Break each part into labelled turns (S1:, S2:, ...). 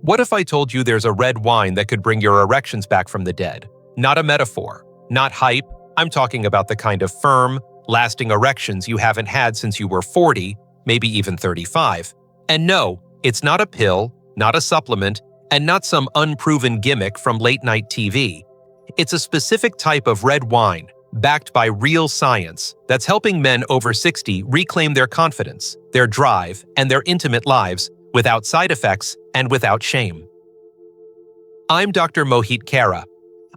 S1: What if I told you there's a red wine that could bring your erections back from the dead? Not a metaphor, not hype. I'm talking about the kind of firm, lasting erections you haven't had since you were 40, maybe even 35. And no, it's not a pill, not a supplement, and not some unproven gimmick from late-night TV. It's a specific type of red wine, backed by real science, that's helping men over 60 reclaim their confidence, their drive, and their intimate lives without side effects and without shame. I'm Dr. Mohit Khera.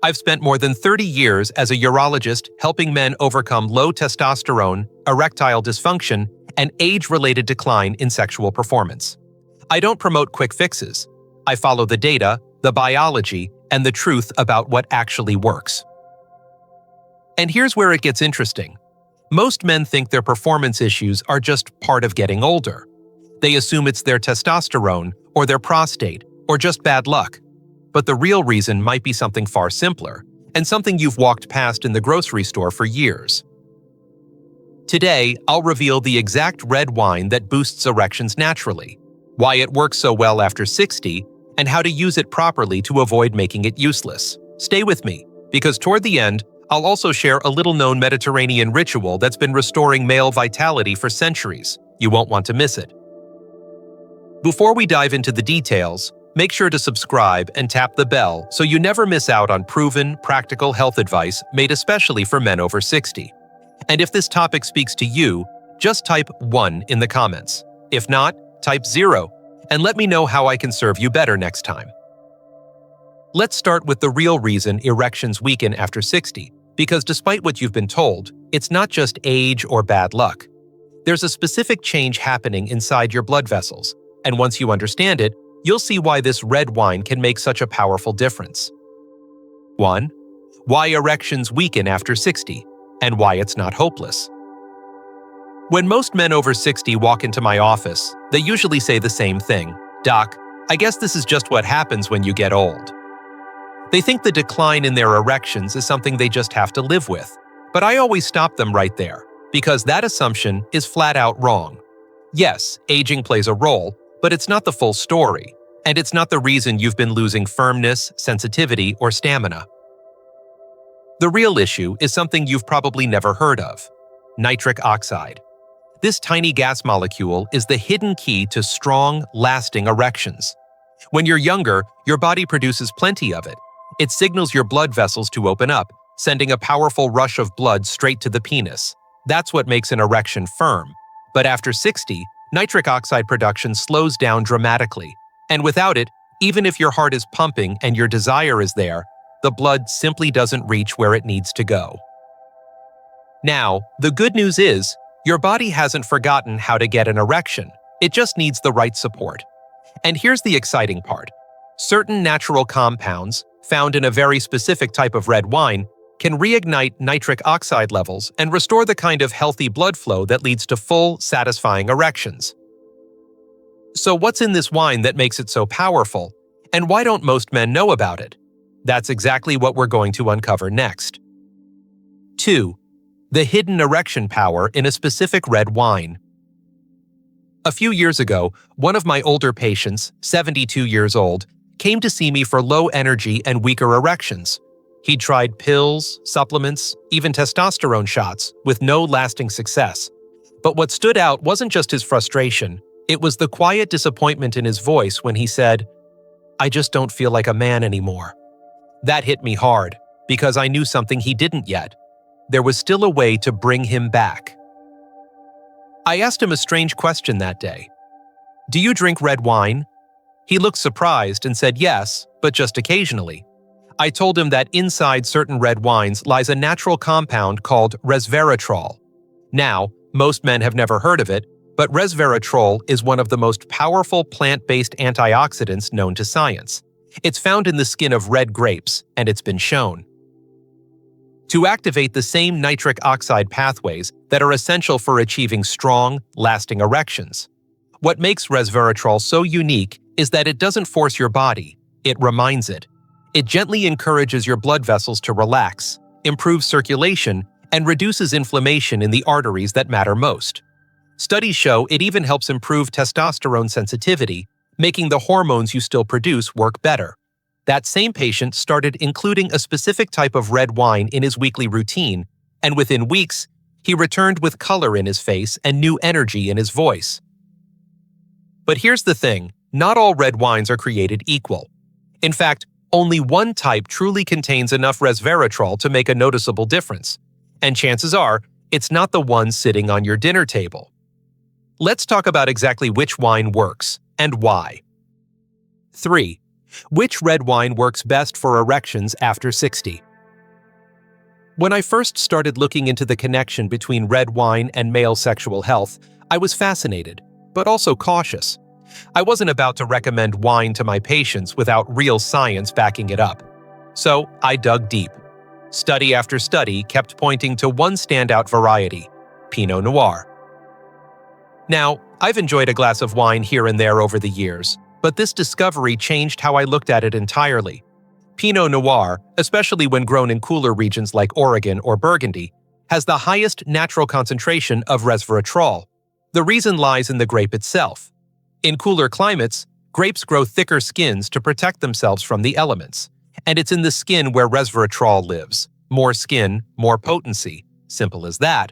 S1: I've spent more than 30 years as a urologist helping men overcome low testosterone, erectile dysfunction, and age-related decline in sexual performance. I don't promote quick fixes. I follow the data, the biology, and the truth about what actually works. And here's where it gets interesting. Most men think their performance issues are just part of getting older. They assume it's their testosterone, or their prostate, or just bad luck. But the real reason might be something far simpler, and something you've walked past in the grocery store for years. Today, I'll reveal the exact red wine that boosts erections naturally, why it works so well after 60, and how to use it properly to avoid making it useless. Stay with me, because toward the end, I'll also share a little-known Mediterranean ritual that's been restoring male vitality for centuries. You won't want to miss it. Before we dive into the details, make sure to subscribe and tap the bell so you never miss out on proven, practical health advice made especially for men over 60. And if this topic speaks to you, just type 1 in the comments. If not, type 0, and let me know how I can serve you better next time. Let's start with the real reason erections weaken after 60, because despite what you've been told, it's not just age or bad luck. There's a specific change happening inside your blood vessels, and once you understand it, you'll see why this red wine can make such a powerful difference. 1. Why erections weaken after 60, and why it's not hopeless. When most men over 60 walk into my office, they usually say the same thing. "Doc, I guess this is just what happens when you get old." They think the decline in their erections is something they just have to live with. But I always stop them right there, because that assumption is flat out wrong. Yes, aging plays a role, but it's not the full story, and it's not the reason you've been losing firmness, sensitivity, or stamina. The real issue is something you've probably never heard of: nitric oxide. This tiny gas molecule is the hidden key to strong, lasting erections. When you're younger, your body produces plenty of it. It signals your blood vessels to open up, sending a powerful rush of blood straight to the penis. That's what makes an erection firm. But after 60, nitric oxide production slows down dramatically. And without it, even if your heart is pumping and your desire is there, the blood simply doesn't reach where it needs to go. Now, the good news is, your body hasn't forgotten how to get an erection. It just needs the right support. And here's the exciting part. Certain natural compounds, found in a very specific type of red wine, can reignite nitric oxide levels and restore the kind of healthy blood flow that leads to full, satisfying erections. So what's in this wine that makes it so powerful? And why don't most men know about it? That's exactly what we're going to uncover next. 2. The hidden erection power in a specific red wine. A few years ago, one of my older patients, 72 years old, came to see me for low energy and weaker erections. He'd tried pills, supplements, even testosterone shots, with no lasting success. But what stood out wasn't just his frustration, it was the quiet disappointment in his voice when he said, "I just don't feel like a man anymore." That hit me hard, because I knew something he didn't yet. There was still a way to bring him back. I asked him a strange question that day. "Do you drink red wine?" He looked surprised and said yes, but just occasionally. I told him that inside certain red wines lies a natural compound called resveratrol. Now, most men have never heard of it, but resveratrol is one of the most powerful plant-based antioxidants known to science. It's found in the skin of red grapes, and it's been shown to activate the same nitric oxide pathways that are essential for achieving strong, lasting erections. What makes resveratrol so unique is that it doesn't force your body, it reminds it. It gently encourages your blood vessels to relax, improves circulation, and reduces inflammation in the arteries that matter most. Studies show it even helps improve testosterone sensitivity, making the hormones you still produce work better. That same patient started including a specific type of red wine in his weekly routine, and within weeks, he returned with color in his face and new energy in his voice. But here's the thing, not all red wines are created equal. In fact, only one type truly contains enough resveratrol to make a noticeable difference, and chances are, it's not the one sitting on your dinner table. Let's talk about exactly which wine works and why. 3. Which red wine works best for erections after 60? When I first started looking into the connection between red wine and male sexual health, I was fascinated, but also cautious. I wasn't about to recommend wine to my patients without real science backing it up. So I dug deep. Study after study kept pointing to one standout variety, Pinot Noir. Now, I've enjoyed a glass of wine here and there over the years, but this discovery changed how I looked at it entirely. Pinot Noir, especially when grown in cooler regions like Oregon or Burgundy, has the highest natural concentration of resveratrol. The reason lies in the grape itself. In cooler climates, grapes grow thicker skins to protect themselves from the elements, and it's in the skin where resveratrol lives. More skin, more potency. Simple as that.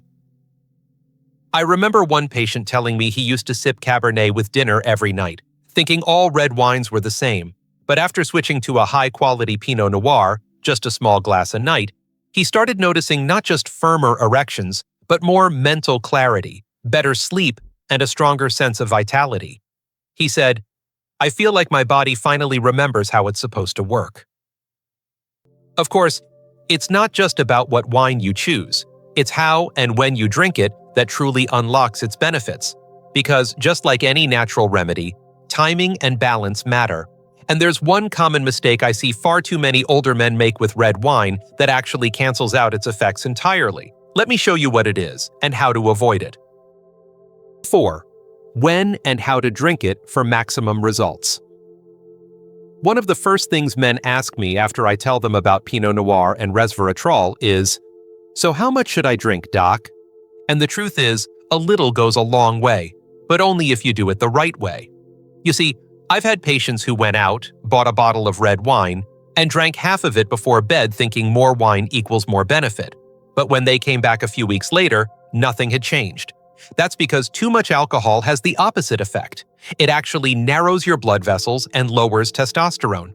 S1: I remember one patient telling me he used to sip Cabernet with dinner every night, thinking all red wines were the same. But after switching to a high-quality Pinot Noir, just a small glass a night, he started noticing not just firmer erections, but more mental clarity, better sleep, and a stronger sense of vitality. He said, "I feel like my body finally remembers how it's supposed to work." Of course, it's not just about what wine you choose. It's how and when you drink it that truly unlocks its benefits. Because just like any natural remedy, timing and balance matter. And there's one common mistake I see far too many older men make with red wine that actually cancels out its effects entirely. Let me show you what it is and how to avoid it. 4. When and how to drink it for maximum results. One of the first things men ask me after I tell them about Pinot Noir and resveratrol is, "So how much should I drink, doc?" And the truth is, a little goes a long way, but only if you do it the right way. You see, I've had patients who went out, bought a bottle of red wine, and drank half of it before bed thinking more wine equals more benefit. But when they came back a few weeks later, nothing had changed. That's because too much alcohol has the opposite effect. It actually narrows your blood vessels and lowers testosterone.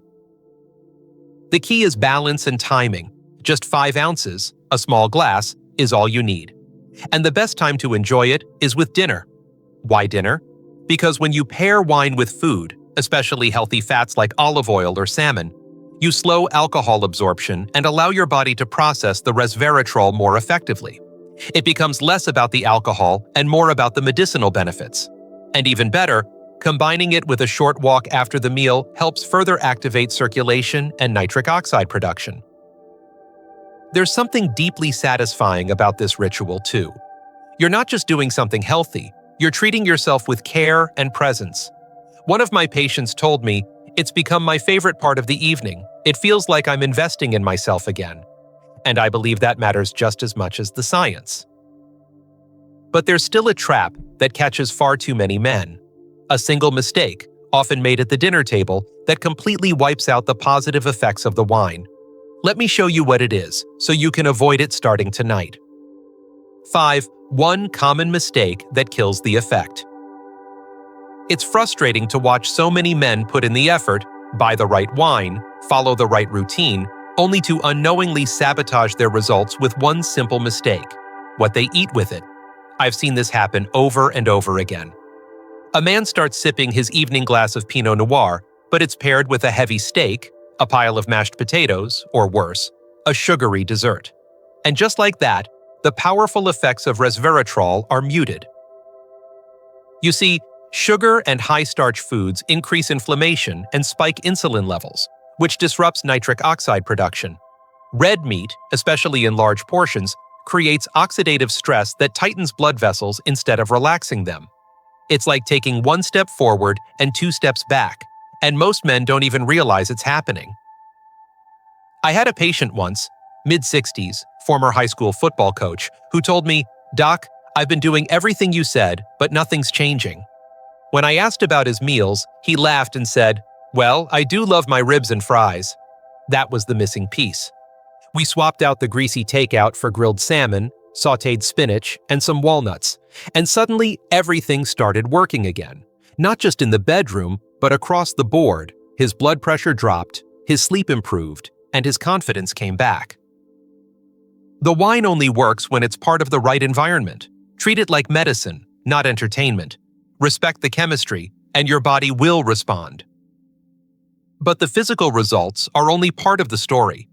S1: The key is balance and timing. Just 5 ounces, a small glass, is all you need. And the best time to enjoy it is with dinner. Why dinner? Because when you pair wine with food, especially healthy fats like olive oil or salmon, you slow alcohol absorption and allow your body to process the resveratrol more effectively. It becomes less about the alcohol and more about the medicinal benefits. And even better, combining it with a short walk after the meal helps further activate circulation and nitric oxide production. There's something deeply satisfying about this ritual too. You're not just doing something healthy, you're treating yourself with care and presence. One of my patients told me, "It's become my favorite part of the evening. It feels like I'm investing in myself again." And I believe that matters just as much as the science. But there's still a trap that catches far too many men. A single mistake, often made at the dinner table, that completely wipes out the positive effects of the wine. Let me show you what it is, so you can avoid it starting tonight. 5. One common mistake that kills the effect. It's frustrating to watch so many men put in the effort, buy the right wine, follow the right routine, only to unknowingly sabotage their results with one simple mistake: what they eat with it. I've seen this happen over and over again. A man starts sipping his evening glass of Pinot Noir, but it's paired with a heavy steak, a pile of mashed potatoes, or worse, a sugary dessert. And just like that, the powerful effects of resveratrol are muted. You see, sugar and high-starch foods increase inflammation and spike insulin levels, which disrupts nitric oxide production. Red meat, especially in large portions, creates oxidative stress that tightens blood vessels instead of relaxing them. It's like taking 1 step forward and 2 steps back, and most men don't even realize it's happening. I had a patient once, mid-60s, former high school football coach, who told me, "Doc, I've been doing everything you said, but nothing's changing." When I asked about his meals, he laughed and said, "Well, I do love my ribs and fries." That was the missing piece. We swapped out the greasy takeout for grilled salmon, sautéed spinach, and some walnuts, and suddenly everything started working again. Not just in the bedroom, but across the board. His blood pressure dropped, his sleep improved, and his confidence came back. The wine only works when it's part of the right environment. Treat it like medicine, not entertainment. Respect the chemistry, and your body will respond. But the physical results are only part of the story.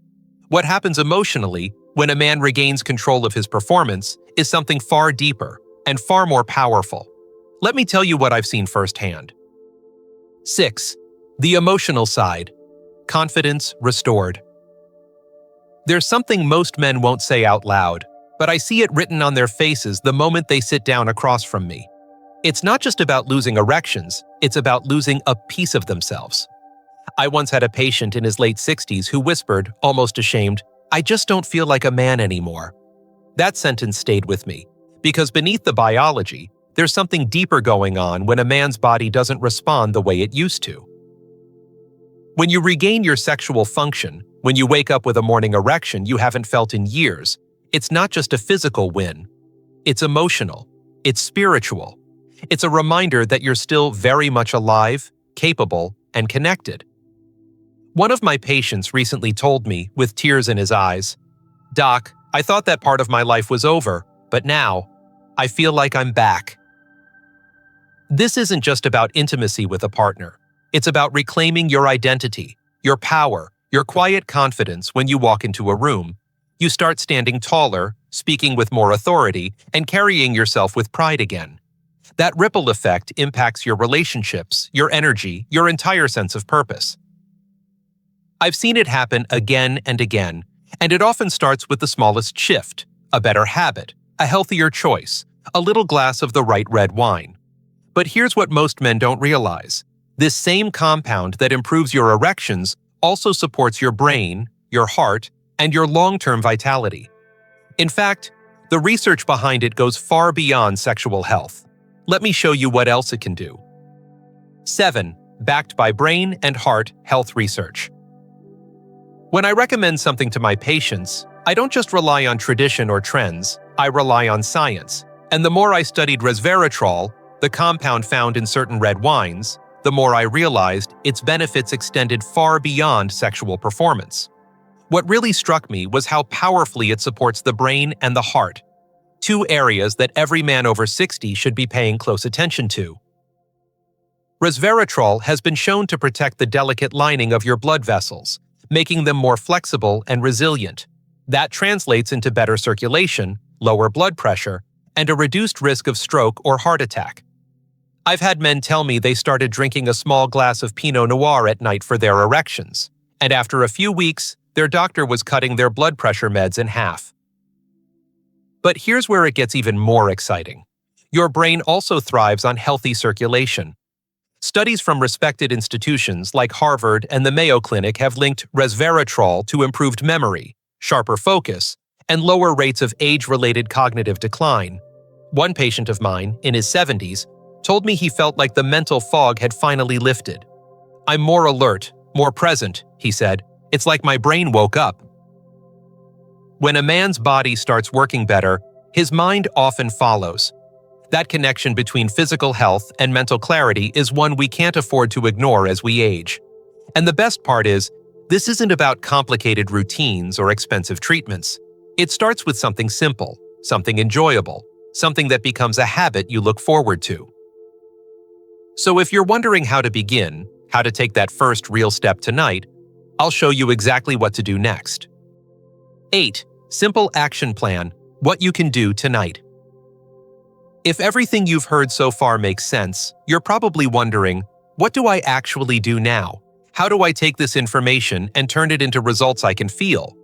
S1: What happens emotionally when a man regains control of his performance is something far deeper and far more powerful. Let me tell you what I've seen firsthand. 6. The emotional side. Confidence restored. There's something most men won't say out loud, but I see it written on their faces the moment they sit down across from me. It's not just about losing erections, it's about losing a piece of themselves. I once had a patient in his late 60s who whispered, almost ashamed, "I just don't feel like a man anymore." That sentence stayed with me, because beneath the biology, there's something deeper going on when a man's body doesn't respond the way it used to. When you regain your sexual function, when you wake up with a morning erection you haven't felt in years, it's not just a physical win. It's emotional. It's spiritual. It's a reminder that you're still very much alive, capable, and connected. One of my patients recently told me, with tears in his eyes, "Doc, I thought that part of my life was over, but now, I feel like I'm back." This isn't just about intimacy with a partner. It's about reclaiming your identity, your power, your quiet confidence when you walk into a room. You start standing taller, speaking with more authority, and carrying yourself with pride again. That ripple effect impacts your relationships, your energy, your entire sense of purpose. I've seen it happen again and again, and it often starts with the smallest shift, a better habit, a healthier choice, a little glass of the right red wine. But here's what most men don't realize. This same compound that improves your erections also supports your brain, your heart, and your long-term vitality. In fact, the research behind it goes far beyond sexual health. Let me show you what else it can do. 7. Backed by brain and heart health research. When I recommend something to my patients, I don't just rely on tradition or trends, I rely on science. And the more I studied resveratrol, the compound found in certain red wines, the more I realized its benefits extended far beyond sexual performance. What really struck me was how powerfully it supports the brain and the heart, two areas that every man over 60 should be paying close attention to. Resveratrol has been shown to protect the delicate lining of your blood vessels, making them more flexible and resilient. That translates into better circulation, lower blood pressure, and a reduced risk of stroke or heart attack. I've had men tell me they started drinking a small glass of Pinot Noir at night for their erections, and after a few weeks, their doctor was cutting their blood pressure meds in half. But here's where it gets even more exciting. Your brain also thrives on healthy circulation. Studies from respected institutions like Harvard and the Mayo Clinic have linked resveratrol to improved memory, sharper focus, and lower rates of age-related cognitive decline. One patient of mine, in his 70s, told me he felt like the mental fog had finally lifted. "I'm more alert, more present," he said. "It's like my brain woke up." When a man's body starts working better, his mind often follows. That connection between physical health and mental clarity is one we can't afford to ignore as we age. And the best part is, this isn't about complicated routines or expensive treatments. It starts with something simple, something enjoyable, something that becomes a habit you look forward to. So if you're wondering how to begin, how to take that first real step tonight, I'll show you exactly what to do next. 8. Simple action plan, what you can do tonight. If everything you've heard so far makes sense, you're probably wondering, what do I actually do now? How do I take this information and turn it into results I can feel?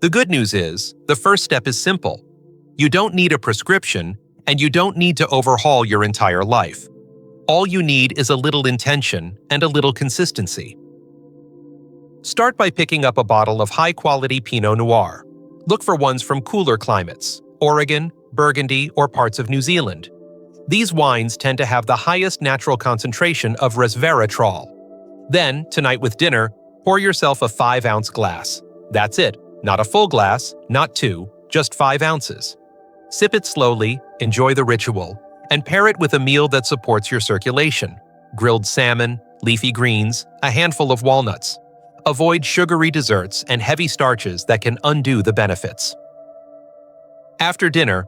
S1: The good news is, the first step is simple. You don't need a prescription, and you don't need to overhaul your entire life. All you need is a little intention and a little consistency. Start by picking up a bottle of high-quality Pinot Noir. Look for ones from cooler climates, Oregon, Burgundy, or parts of New Zealand. These wines tend to have the highest natural concentration of resveratrol. Then, tonight with dinner, pour yourself a 5-ounce glass. That's it. Not a full glass, not 2, just 5 ounces. Sip it slowly, enjoy the ritual, and pair it with a meal that supports your circulation. Grilled salmon, leafy greens, a handful of walnuts. Avoid sugary desserts and heavy starches that can undo the benefits. After dinner,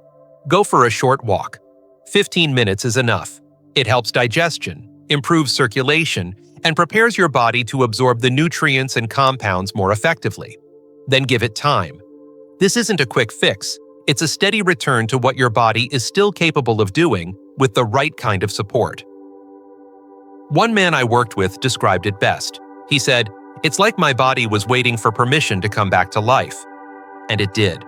S1: go for a short walk. 15 minutes is enough. It helps digestion, improves circulation, and prepares your body to absorb the nutrients and compounds more effectively. Then give it time. This isn't a quick fix. It's a steady return to what your body is still capable of doing with the right kind of support. One man I worked with described it best. He said, "It's like my body was waiting for permission to come back to life." And it did.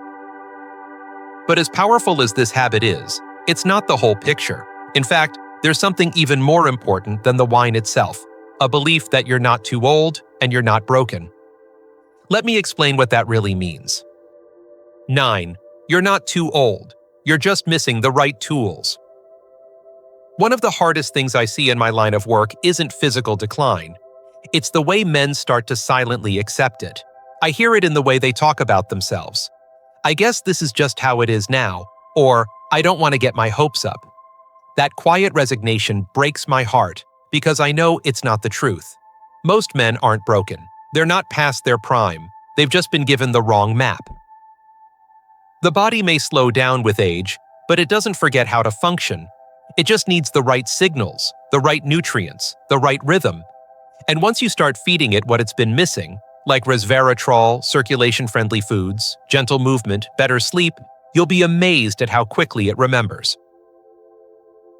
S1: But as powerful as this habit is, it's not the whole picture. In fact, there's something even more important than the wine itself, a belief that you're not too old and you're not broken. Let me explain what that really means. 9. You're not too old. You're just missing the right tools. One of the hardest things I see in my line of work isn't physical decline. It's the way men start to silently accept it. I hear it in the way they talk about themselves. "I guess this is just how it is now," or "I don't want to get my hopes up." That quiet resignation breaks my heart because I know it's not the truth. Most men aren't broken. They're not past their prime. They've just been given the wrong map. The body may slow down with age, but it doesn't forget how to function. It just needs the right signals, the right nutrients, the right rhythm. And once you start feeding it what it's been missing, like resveratrol, circulation-friendly foods, gentle movement, better sleep, you'll be amazed at how quickly it remembers.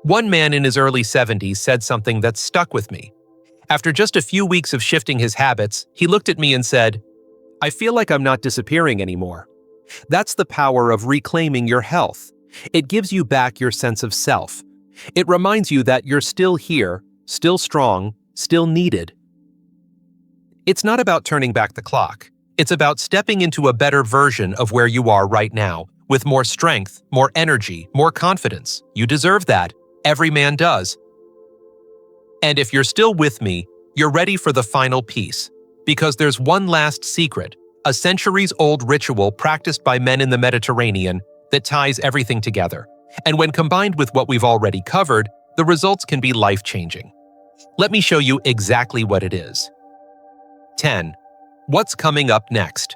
S1: One man in his early 70s said something that stuck with me. After just a few weeks of shifting his habits, he looked at me and said, "I feel like I'm not disappearing anymore." That's the power of reclaiming your health. It gives you back your sense of self. It reminds you that you're still here, still strong, still needed. It's not about turning back the clock. It's about stepping into a better version of where you are right now, with more strength, more energy, more confidence. You deserve that. Every man does. And if you're still with me, you're ready for the final piece. Because there's one last secret, a centuries-old ritual practiced by men in the Mediterranean that ties everything together. And when combined with what we've already covered, the results can be life-changing. Let me show you exactly what it is. 10. What's coming up next?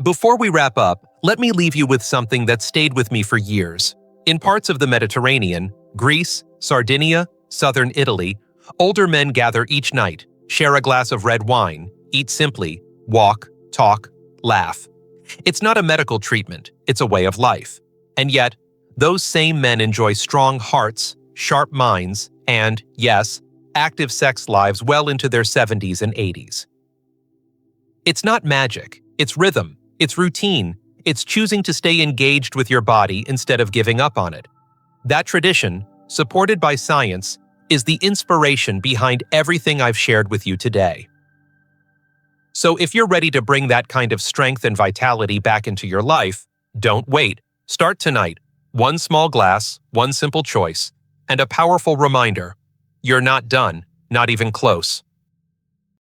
S1: Before we wrap up, let me leave you with something that stayed with me for years. In parts of the Mediterranean, Greece, Sardinia, southern Italy, older men gather each night, share a glass of red wine, eat simply, walk, talk, laugh. It's not a medical treatment, it's a way of life. And yet, those same men enjoy strong hearts, sharp minds, and, yes, active sex lives well into their 70s and 80s. It's not magic, it's rhythm, it's routine, it's choosing to stay engaged with your body instead of giving up on it. That tradition, supported by science, is the inspiration behind everything I've shared with you today. So if you're ready to bring that kind of strength and vitality back into your life, don't wait. Start tonight. One small glass, one simple choice, and a powerful reminder: you're not done, not even close.